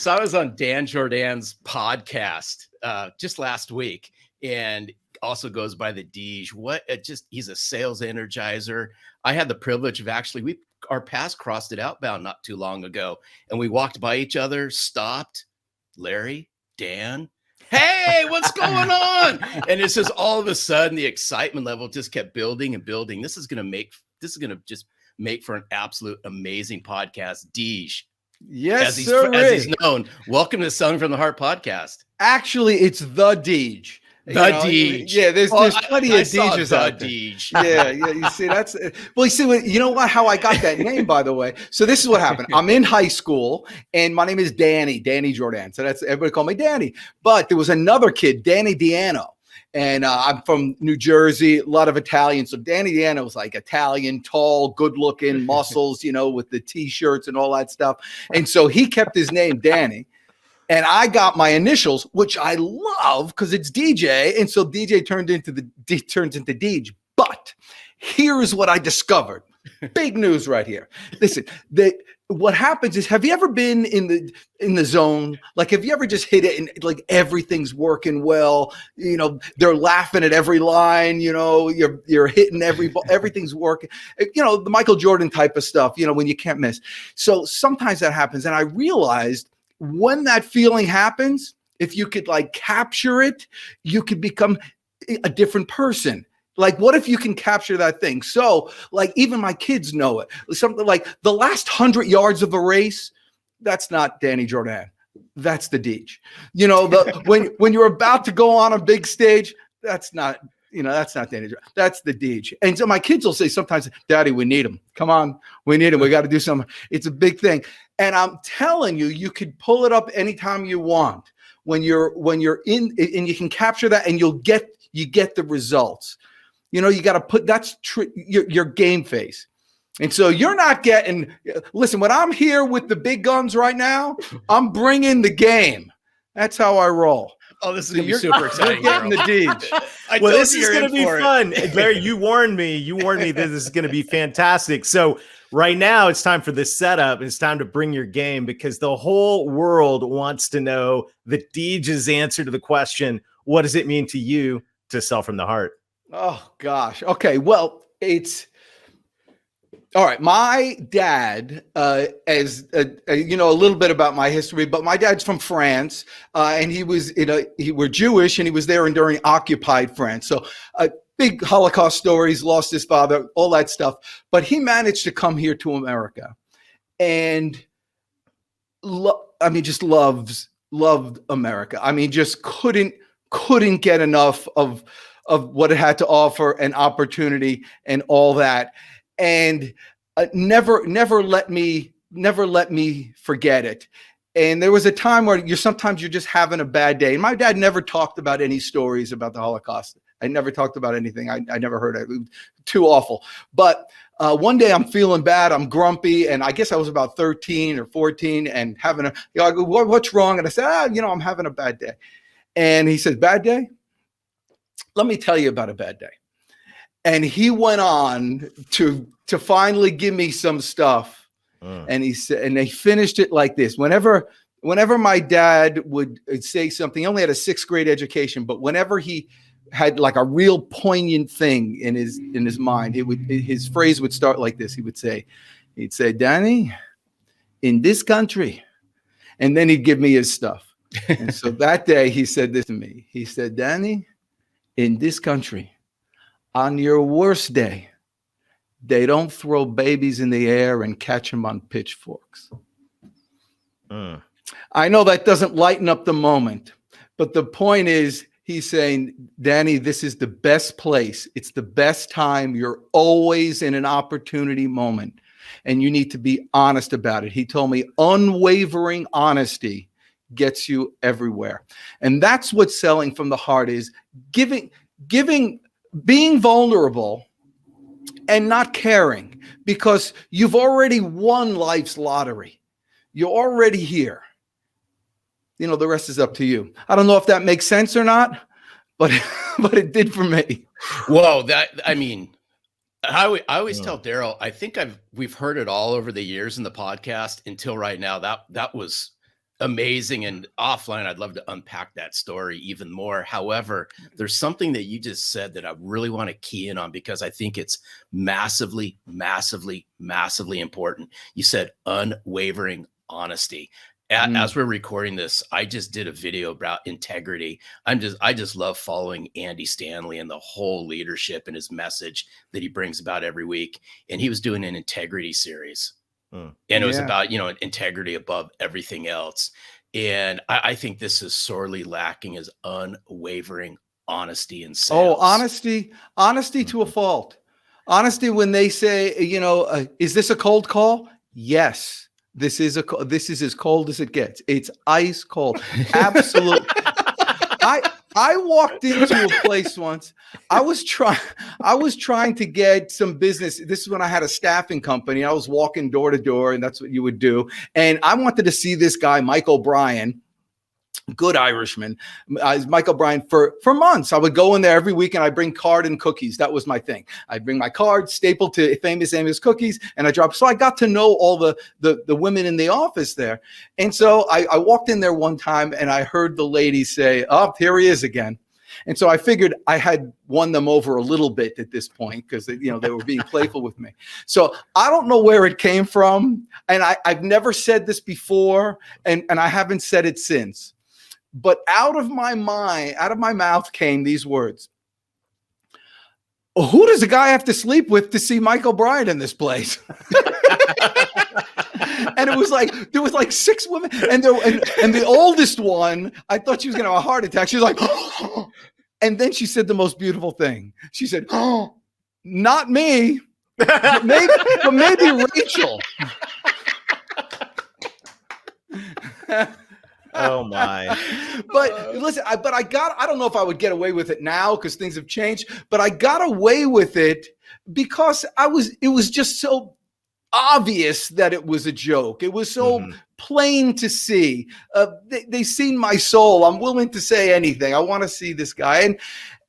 So I was on Dan Jordan's podcast just last week, and also goes by the Deej. He's a sales energizer. I had the privilege of our paths crossed at Outbound not too long ago, and we walked by each other, stopped. Larry, Dan, hey, what's going on? And it's just all of a sudden the excitement level just kept building and building. This is going to just make for an absolute amazing podcast. Deej. Yes, as he's known. Welcome to Selling from the Heart podcast. Actually, it's the Deej. Deej. Yeah, there's plenty of Deejes out there. Deej. Yeah. You see, you see what, you know what, how I got that name, by the way. So this is what happened. I'm in high school and my name is Danny Jordan. So that's, everybody call me Danny. But there was another kid, Danny Diano. And I'm from New Jersey, a lot of Italian. So Danny Diano was like Italian, tall, good looking, muscles, with the t-shirts and all that stuff. And so he kept his name Danny. And I got my initials, which I love because it's DJ. And so DJ turns into Deej. But here's what I discovered. Big news right here. Listen, what happens is, have you ever been in the zone? Like, have you ever just hit it and like everything's working well? They're laughing at every line. You're hitting everything's working. The Michael Jordan type of stuff. When you can't miss. So sometimes that happens, and I realized when that feeling happens, if you could like capture it, you could become a different person. Like, what if you can capture that thing? So, like, even my kids know it. Something like the last 100 yards of a race, that's not Danny Jordan. That's the Deej. When you're about to go on a big stage, that's not Danny Jordan. That's the Deej. And so my kids will say sometimes, Daddy, we need him. Come on, we need him. We got to do something. It's a big thing. And I'm telling you, you could pull it up anytime you want when you're in, and you can capture that, and you get the results. You got to put your game face. And so you're not getting, listen, when I'm here with the big guns right now, I'm bringing the game. That's how I roll. Oh, this is going to be super exciting. You're getting the Deej. Well, this is going to be fun. Larry, you warned me that this is going to be fantastic. So right now it's time for the setup. It's time to bring your game, because the whole world wants to know the Deej's answer to the question, what does it mean to you to sell from the heart? Oh, gosh. Okay. Well, it's all right. My dad, a little bit about my history, but my dad's from France, and he were Jewish, and he was there during occupied France. So big Holocaust stories, lost his father, all that stuff. But he managed to come here to America, and just loved America. I mean, just couldn't get enough of what it had to offer, and opportunity and all that. And never let me forget it. And there was a time where sometimes you're just having a bad day. And my dad never talked about any stories about the Holocaust. I never talked about anything. I never heard it. It was too awful. But one day I'm feeling bad. I'm grumpy. And I guess I was about 13 or 14 and having I go, what's wrong? And I said, I'm having a bad day. And he says, bad day? Let me tell you about a bad day. And he went on to finally give me some stuff. And he said, and they finished it like this. Whenever my dad would say something, he only had a 6th grade education, but whenever he had like a real poignant thing in his mind, his phrase would start like this. He'd say, Danny, in this country, and then he'd give me his stuff. And so that day he said this to me. He said, Danny, in this country, on your worst day, they don't throw babies in the air and catch them on pitchforks. I know that doesn't lighten up the moment, but the point is, he's saying, Danny, this is the best place. It's the best time. You're always in an opportunity moment, and you need to be honest about it. He told me unwavering honesty gets you everywhere. And that's what selling from the heart is, being vulnerable and not caring, because you've already won life's lottery. You're already here. The rest is up to you. I don't know if that makes sense or not, but it did for me. Whoa, I always tell Daryl, I think we've heard it all over the years in the podcast until right now. That was amazing. And offline, I'd love to unpack that story even more. However, there's something that you just said that I really want to key in on, because I think it's massively, massively, massively important. You said unwavering honesty. As we're recording this, I just did a video about integrity. I just love following Andy Stanley and the whole leadership and his message that he brings about every week. And he was doing an integrity series. And it was about, integrity above everything else. And I think this is sorely lacking, is unwavering honesty in sales. Oh, honesty to a fault. Honesty when they say, is this a cold call? Yes. This is as cold as it gets. It's ice cold. Absolutely. I walked into a place once. I was trying to get some business. This is when I had a staffing company. I was walking door to door, and that's what you would do. And I wanted to see this guy, Mike O'Brien, good Irishman, Mike O'Brien, for months. I would go in there every week and I bring card and cookies. That was my thing. I'd bring my card stapled to Famous Amos cookies, and I dropped. So I got to know all the women in the office there. And so I walked in there one time and I heard the lady say, "Oh, here he is again." And so I figured I had won them over a little bit at this point, because they were being playful with me. So I don't know where it came from. And I've never said this before, and I haven't said it since. But out of my mouth came these words: "Who does a guy have to sleep with to see Mike O'Brien in this place?" And it was like, there was like 6 women, and the oldest one, I thought she was going to have a heart attack. She was like, "Oh." And then she said the most beautiful thing. She said, "Oh, not me, but maybe Rachel." Oh my. But listen, I don't know if I would get away with it now because things have changed, but I got away with it because it was just so obvious that it was a joke. It was so plain to see. They seen my soul. I'm willing to say anything. I want to see this guy.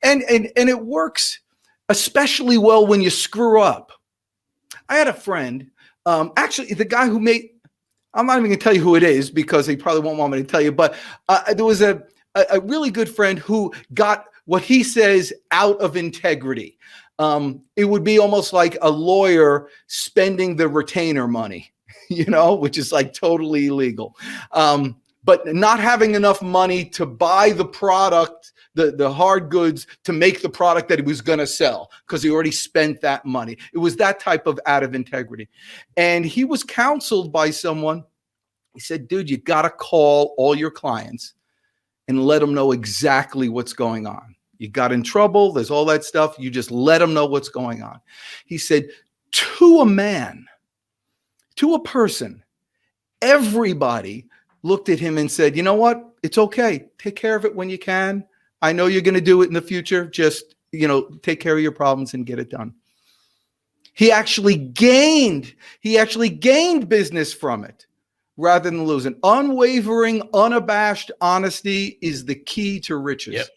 And it works especially well when you screw up. I had a friend, actually the guy who made, I'm not even going to tell you who it is because he probably won't want me to tell you, but there was a really good friend who got what he says out of integrity. It would be almost like a lawyer spending the retainer money, which is like totally illegal. But not having enough money to buy the product, the hard goods, to make the product that he was going to sell because he already spent that money. It was that type of out of integrity. And he was counseled by someone. He said, "Dude, you got to call all your clients and let them know exactly what's going on. You got in trouble. There's all that stuff. You just let them know what's going on." He said, to a man, to a person, everybody looked at him and said, "You know what? It's okay. Take care of it when you can. I know you're going to do it in the future. Just, take care of your problems and get it done." He actually gained business from it rather than losing. Unwavering, unabashed honesty is the key to riches. Yep.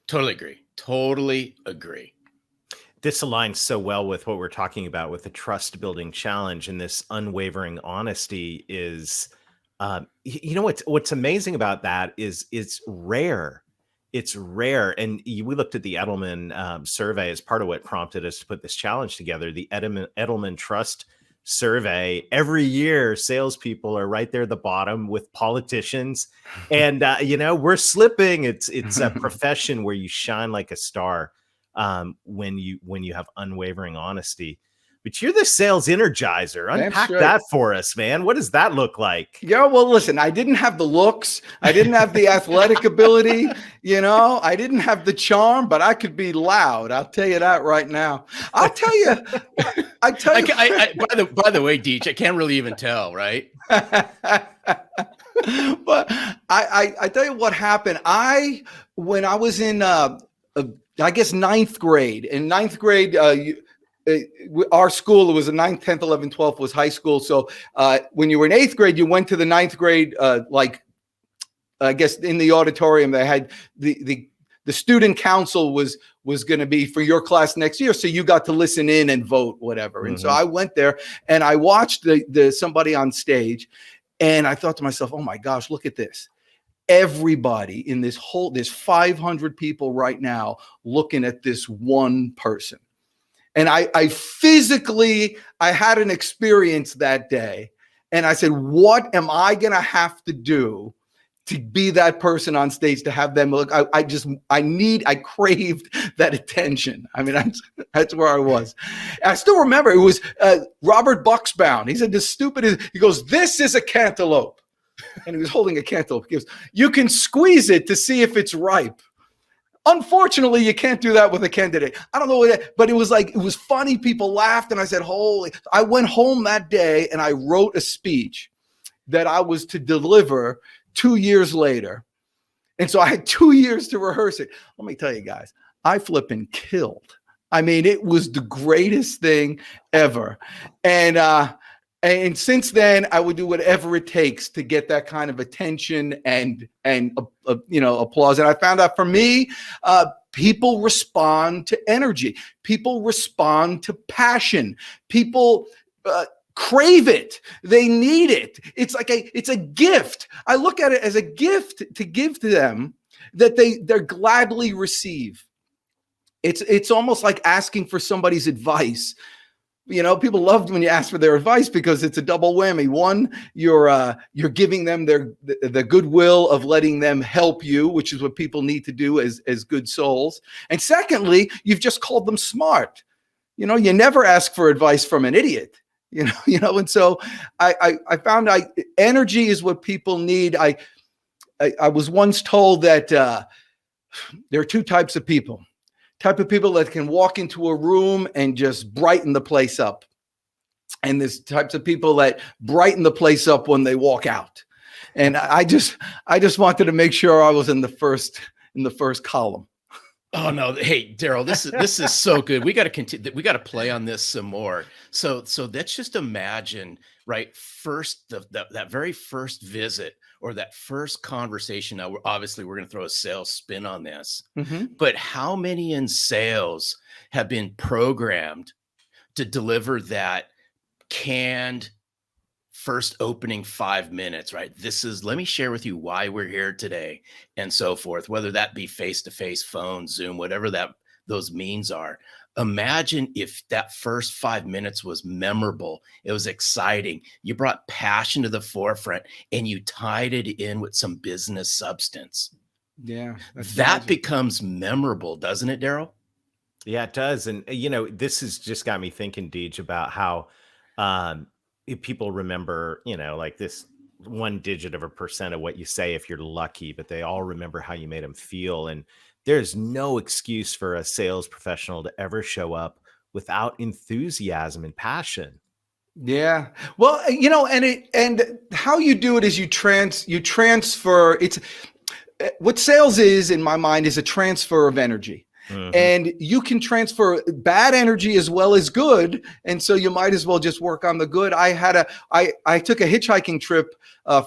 Totally agree. This aligns so well with what we're talking about with the trust building challenge, and this unwavering honesty is, what's amazing about that is it's rare. It's rare. And we looked at the Edelman survey as part of what prompted us to put this challenge together. The Edelman Trust survey. Every year, salespeople are right there at the bottom with politicians. And, we're slipping. It's a profession where you shine like a star when you have unwavering honesty. But you're the sales energizer. Unpack that for us, man. What does that look like? Yeah, well, listen, I didn't have the looks. I didn't have the athletic ability. I didn't have the charm, but I could be loud. I'll tell you that right now. I'll tell you. By the way, Deech, I can't really even tell, right? But I tell you what happened. When I was in, I guess, 9th grade. In 9th grade, our school, it was a 9th, 10th, 11th, 12th was high school. So when you were in 8th grade, you went to the 9th grade, I guess in the auditorium, they had the student council was going to be for your class next year. So you got to listen in and vote, whatever. And so I went there and I watched somebody on stage, And I thought to myself, oh my gosh, look at this. Everybody in there's 500 people right now looking at this one person. And I had an experience that day. And I said, what am I going to have to do to be that person on stage, to have them look? I craved that attention. I mean, that's where I was. And I still remember it was Robert Buxbaum. He said, he goes, this is a cantaloupe. And he was holding a cantaloupe. He goes, you can squeeze it to see if it's ripe. Unfortunately, you can't do that with a candidate. I don't know what that, but it was funny. People laughed, and I said, I went home that day and I wrote a speech that I was to deliver 2 years later. And so I had 2 years to rehearse it. Let me tell you guys, I flipping killed. I mean, it was the greatest thing ever. And since then, I would do whatever it takes to get that kind of attention and applause. And I found out for me, people respond to energy. People respond to passion. People crave it. They need it. It's a gift. I look at it as a gift to give to them that they're gladly receive. It's almost like asking for somebody's advice. You know, people loved when you ask for their advice because it's a double whammy. One, you're giving them the goodwill of letting them help you, which is what people need to do as good souls. And secondly, you've just called them smart. You know, you never ask for advice from an idiot. You know, and so I found energy is what people need. I was once told that there are two types of people. Type of people that can walk into a room and just brighten the place up. And there's types of people that brighten the place up when they walk out. And I just wanted to make sure I was in the first column. Oh no. Hey, Daryl, this is so good. We got to continue. We got to play on this some more. So let's just imagine, right? First, that very first visit or that first conversation. Now, obviously, we're going to throw a sales spin on this, but how many in sales have been programmed to deliver that canned first opening 5 minutes, right? Let me share with you why we're here today and so forth, whether that be face-to-face, phone, Zoom, whatever those means are. Imagine if that first 5 minutes was memorable. It was exciting. You brought passion to the forefront and you tied it in with some business substance. Yeah. That becomes memorable, doesn't it, Daryl? Yeah, it does. And, you know, this has just got me thinking, Deej, about how if people remember, you know, like this 1 digit of a percent of what you say if you're lucky, but they all remember how you made them feel. And there's no excuse for a sales professional to ever show up without enthusiasm and passion. Yeah. Well, you know, and how you do it is you transfer. It's what sales is, in my mind, is a transfer of energy. And you can transfer bad energy as well as good. And so you might as well just work on the good. I took a hitchhiking trip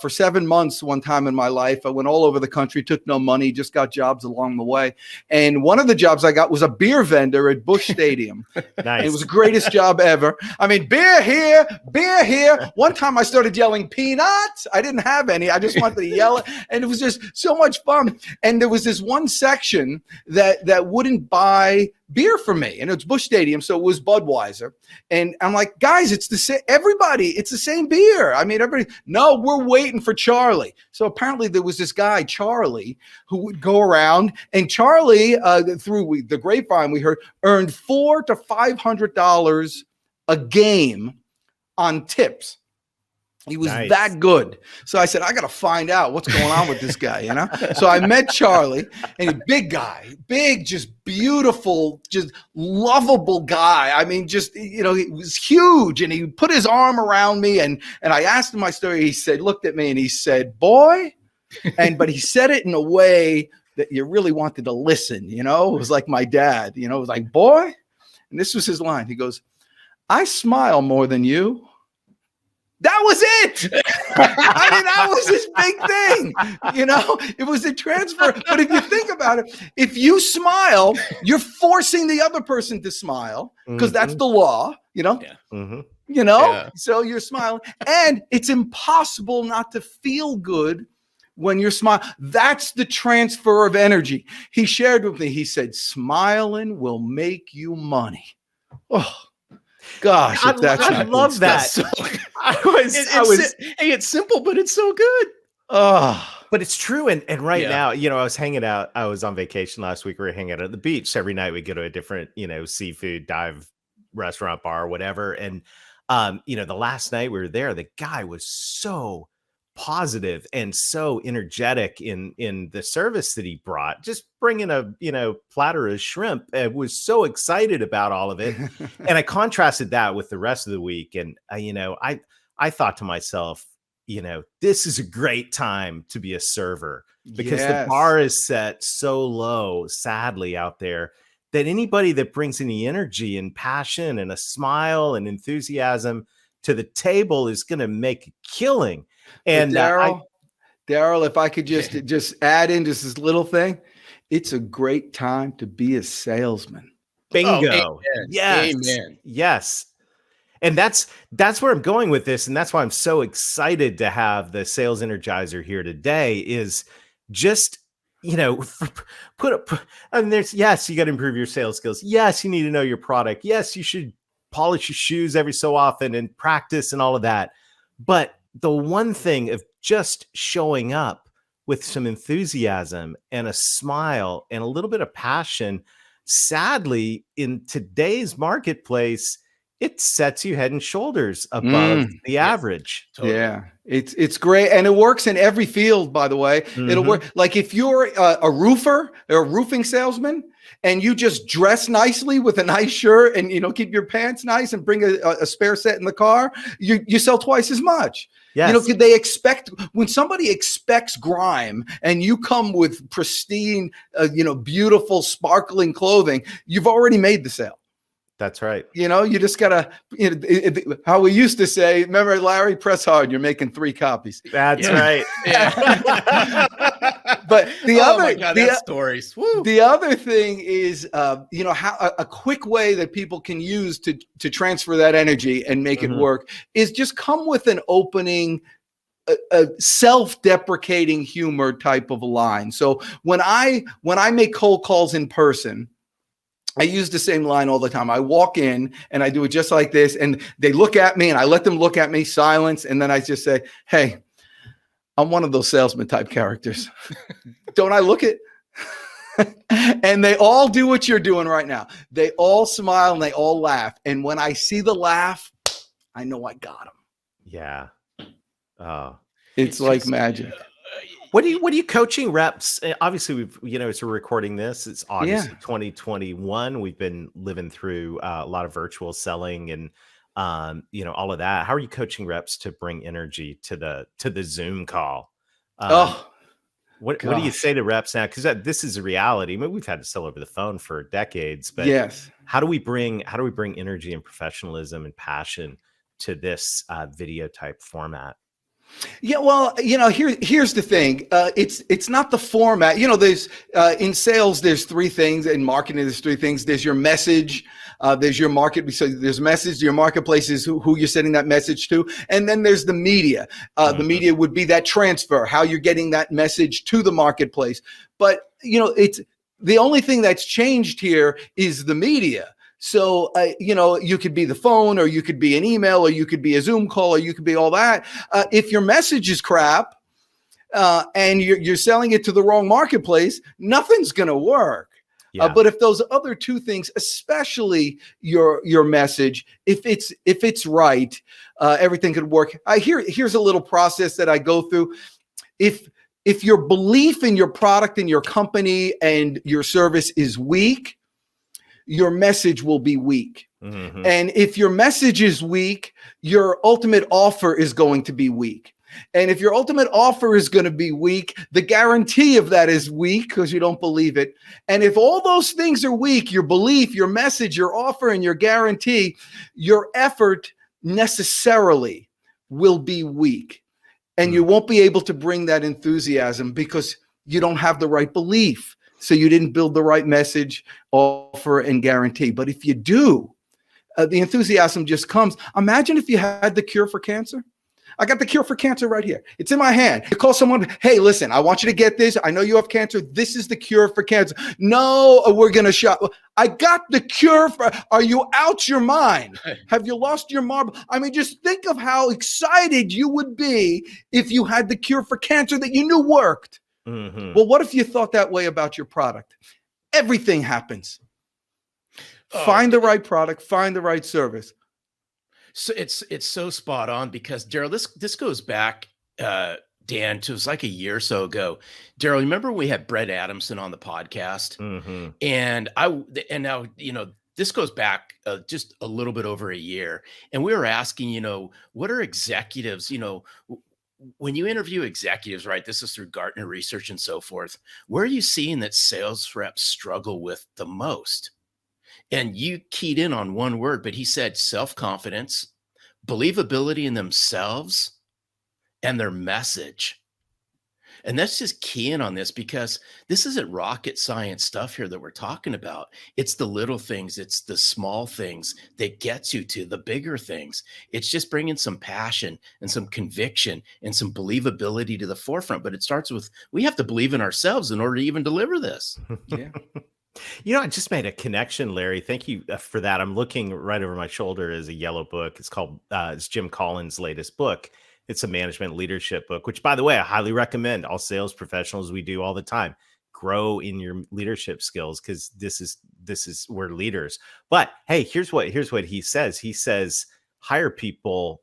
for 7 months one time in my life. I went all over the country, took no money, just got jobs along the way. And one of the jobs I got was a beer vendor at Busch Stadium. Nice. It was the greatest job ever. I mean, beer here, beer here. One time I started yelling peanuts. I didn't have any. I just wanted to yell it. And it was just so much fun. And there was this one section that wouldn't buy beer for me, and it's Busch Stadium, so it was Budweiser. And I'm like, guys, it's the same. Everybody, it's the same beer. I mean, everybody. No, we're waiting for Charlie. So apparently there was this guy, Charlie, who would go around, and Charlie, through the grapevine, we heard, earned $400 to $500 a game on tips. He was that good. So I said, I got to find out what's going on with this guy, you know? So I met Charlie, and a big guy, big, just beautiful, just lovable guy. I mean, just, you know, he was huge, and he put his arm around me, and I asked him my story. He said, looked at me, and he said, boy, but he said it in a way that you really wanted to listen, you know? It was like my dad, you know? It was like, boy, and this was his line. He goes, I smile more than you. That was it. I mean, that was his big thing. You know, it was a transfer. But if you think about it, if you smile, you're forcing the other person to smile because that's the law, you know? Yeah. you know, Yeah. so you're smiling, and it's impossible not to feel good when you're smiling. That's the transfer of energy. He shared with me, he said, smiling will make you money. Oh gosh, if that's I not good love that. stuff. So, I was hey, it's simple, but it's so good. Oh, But it's true. And right Yeah. now, you know, I was hanging out. I was on vacation last week. We were hanging out at the beach. So every night we go to a different, you know, seafood dive restaurant, bar, whatever. And, you know, the last night we were there, the guy was so positive and so energetic in the service that he brought, just bringing a, you know, platter of shrimp, and was so excited about all of it. And I contrasted that with the rest of the week. And, you know, I thought to myself, you know, this is a great time to be a server, because the yes. bar is set so low, sadly, out there, that anybody that brings any energy and passion and a smile and enthusiasm to the table is going to make a killing. And Daryl, if I could just add in just this little thing, it's a great time to be a salesman. bingo. amen. Yes. Amen. Yes. And that's where I'm going with this. And that's why I'm so excited to have the sales energizer here today, is just, you know, yes, you got to improve your sales skills. Yes, you need to know your product. Yes, you should polish your shoes every so often and practice and all of that. But the one thing of just showing up with some enthusiasm and a smile and a little bit of passion, sadly, in today's marketplace, it sets you head and shoulders above the average. Totally. Yeah, it's great, and it works in every field. By the way, it'll work. Like if you're a roofer or a roofing salesman, and you just dress nicely with a nice shirt, and you know, keep your pants nice, and bring a spare set in the car, you sell twice as much. Yes. You know, could they expect, when somebody expects grime and you come with pristine, you know, beautiful, sparkling clothing, you've already made the sale. That's right. You know, you just gotta, you know, how we used to say, remember, Larry, press hard, you're making 3 copies. That's Yeah. right. Yeah. But the Oh other, my God, the, that stories. Woo. the other thing is, you know, how a quick way that people can use to transfer that energy and make it work is just come with an opening, a self-deprecating humor type of a line. So when I make cold calls in person, I use the same line all the time. I walk in and I do it just like this, and they look at me and I let them look at me, silence, and then I just say, hey, I'm one of those salesman type characters. Don't I look it? And they all do what you're doing right now. They all smile and they all laugh. And when I see the laugh, I know I got them. Yeah. Oh. It's like just, magic. What are you coaching reps? Obviously, we've, you know, as we're recording this, it's August 2021. We've been living through a lot of virtual selling and, you know, all of that. How are you coaching reps to bring energy to the Zoom call? What do you say to reps now? Because this is a reality. I mean, we've had to sell over the phone for decades, but yes. How do we bring energy and professionalism and passion to this video type format? Yeah, well, you know, here's the thing. It's not the format. You know, there's in sales, there's 3 things. In marketing, there's 3 things. There's your message. There's your market. So there's message. Your marketplace is who you're sending that message to, and then there's the media. The media would be that transfer, how you're getting that message to the marketplace. But you know, it's the only thing that's changed here is the media. So, you know, you could be the phone, or you could be an email, or you could be a Zoom call, or you could be all that. If your message is crap and you're selling it to the wrong marketplace, nothing's going to work. Yeah. But if those other 2 things, especially your message, if it's right, everything could work. Here's a little process that I go through. If your belief in your product and your company and your service is weak, your message will be weak. And if your message is weak, your ultimate offer is going to be weak. And if your ultimate offer is going to be weak, the guarantee of that is weak because you don't believe it. And if all those things are weak, your belief, your message, your offer, and your guarantee, your effort necessarily will be weak. And you won't be able to bring that enthusiasm because you don't have the right belief. So you didn't build the right message, offer, and guarantee. But if you do, the enthusiasm just comes. Imagine if you had the cure for cancer. I got the cure for cancer right here. It's in my hand. You call someone, hey, listen, I want you to get this. I know you have cancer. This is the cure for cancer. No, we're going to shop. I got the cure for, are you out your mind? Have you lost your marble? I mean, just think of how excited you would be if you had the cure for cancer that you knew worked. Mm-hmm. Well, what if you thought that way about your product? Everything happens. Find the right product, find the right service. So it's so spot on because Daryl, this goes back, Dan, to it was like a year or so ago. Daryl, remember we had Brett Adamson on the podcast, Mm-hmm. and now this goes back just a little bit over a year, and we were asking, what are executives, when you interview executives, right? This is through Gartner research and so forth. Where are you seeing that sales reps struggle with the most? And you keyed in on one word, but he said self-confidence, believability in themselves, and their message. And that's just keying on this because this isn't rocket science stuff here that we're talking about. It's the little things. It's the small things that gets you to the bigger things. It's just bringing some passion and some conviction and some believability to the forefront. But it starts with, we have to believe in ourselves in order to even deliver this. Yeah. I just made a connection, Larry. Thank you for that. I'm looking right over my shoulder is a yellow book. It's called, it's Jim Collins' latest book. It's a management leadership book, which, by the way, I highly recommend. All sales professionals, we do all the time. Grow in your leadership skills because this is we're leaders. But hey, here's what he says. He says, hire people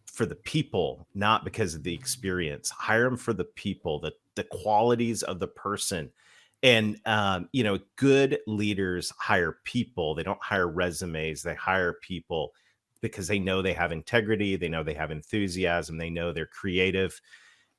for the people, not because of the experience. Hire them for the people, the qualities of the person. And, good leaders hire people. They don't hire resumes. They hire people because they know they have integrity. They know they have enthusiasm. They know they're creative.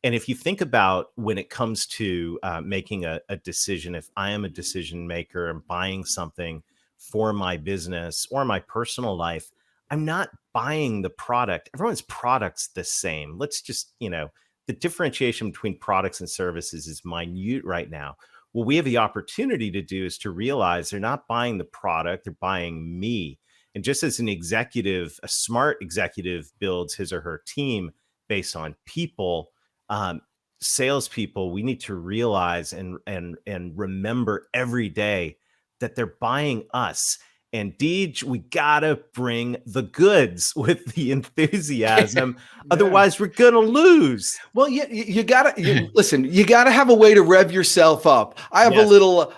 And if you think about when it comes to making a decision, if I am a decision maker and buying something for my business or my personal life, I'm not buying the product. Everyone's product's the same. Let's just, the differentiation between products and services is minute right now. What we have the opportunity to do is to realize they're not buying the product, they're buying me. And just as an executive, a smart executive builds his or her team based on people, salespeople, we need to realize and remember every day that they're buying us. And Deej, we gotta bring the goods with the enthusiasm. Yeah. Otherwise, we're gonna lose. Well, you gotta listen. You gotta have a way to rev yourself up. I have a little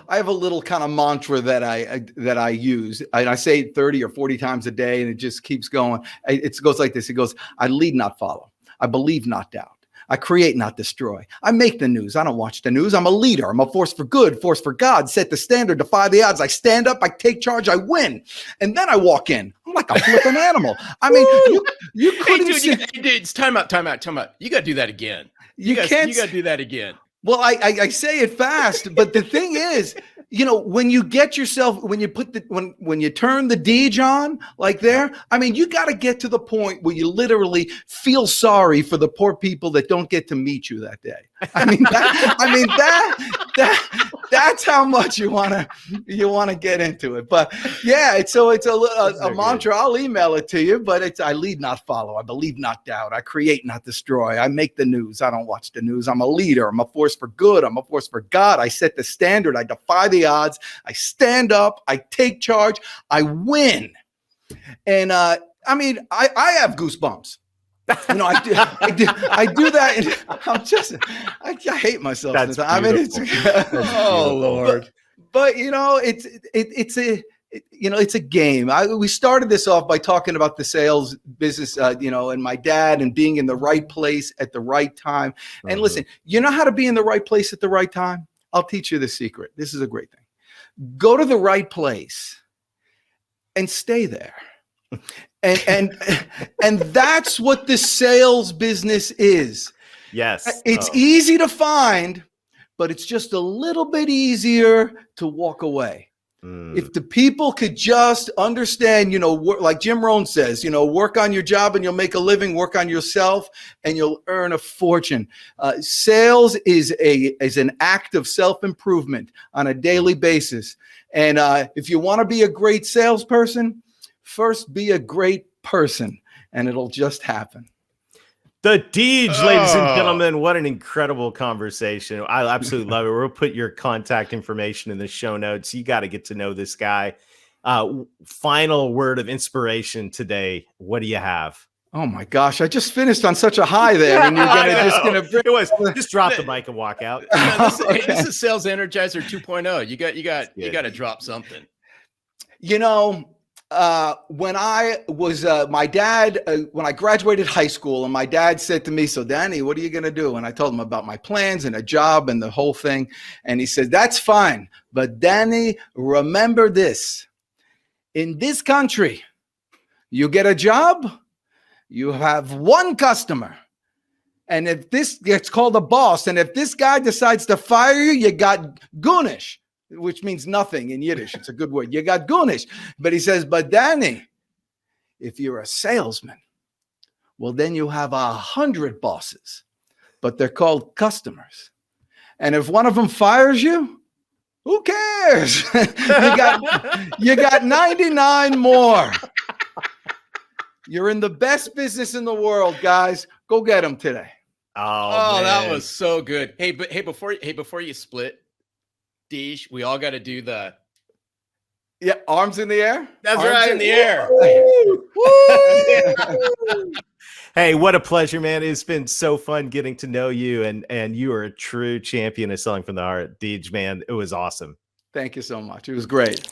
kind of mantra that I use, and I say it 30 or 40 times a day, and it just keeps going. It goes like this. It goes: I lead, not follow. I believe, not doubt. I create, not destroy. I make the news. I don't watch the news. I'm a leader. I'm a force for good, force for God. Set the standard, defy the odds. I stand up. I take charge. I win. And then I walk in. I'm like a flipping animal. I mean, you couldn't. Hey, dude, it's time out. You got to do that again. You got to do that again. Well, I say it fast, but the thing is, when you get yourself, when you turn the Deej on like there, I mean, you got to get to the point where you literally feel sorry for the poor people that don't get to meet you that day. That's how much you want to get into it. But yeah, it's a mantra. I'll email it to you, but I lead, not follow. I believe, not doubt. I create, not destroy. I make the news. I don't watch the news. I'm a leader. I'm a force for good. I'm a force for God. I set the standard. I defy the odds. I stand up. I take charge. I win. And I have goosebumps. I do that. And I hate myself. That's I mean, it's oh Lord. But it's a game. We started this off by talking about the sales business, and my dad and being in the right place at the right time. And listen, you know how to be in the right place at the right time? I'll teach you the secret. This is a great thing. Go to the right place and stay there. And that's what the sales business is. Yes. It's easy to find, but it's just a little bit easier to walk away. If the people could just understand, like Jim Rohn says, work on your job and you'll make a living, work on yourself and you'll earn a fortune. Sales is an act of self-improvement on a daily basis. And if you want to be a great salesperson, First, be a great person, and it'll just happen. The Deej, ladies and Oh. gentlemen, what an incredible conversation. I absolutely love it. We'll put your contact information in the show notes. You got to get to know this guy. Final word of inspiration today. What do you have? Oh my gosh, I just finished on such a high there, and you're gonna bring It was just drop the mic and walk out. Hey, this is Sales Energizer 2.0. You got to drop something. When I was my dad, when I graduated high school, and my dad said to me, "So Danny, what are you going to do?" And I told him about my plans and a job and the whole thing. And he said, "That's fine. But Danny, remember this. In this country, you get a job, you have one customer. And if this gets called a boss, and if this guy decides to fire you, you got gunish," which means nothing in Yiddish. It's a good word. You got gunish. But he says, "But Danny, if you're a salesman, well, then you have 100 bosses, but they're called customers. And if one of them fires you, who cares? you got 99 more. You're in the best business in the world, guys. Go get them today." Oh, that man. was so good. Hey, before you split, Deej, we all got to do the Yeah, arms in the air. That's Arms right. In the air. Woo! Hey, what a pleasure, man. It's been so fun getting to know you, and you are a true champion of selling from the heart. Deej, man, it was awesome. Thank you so much. It was great.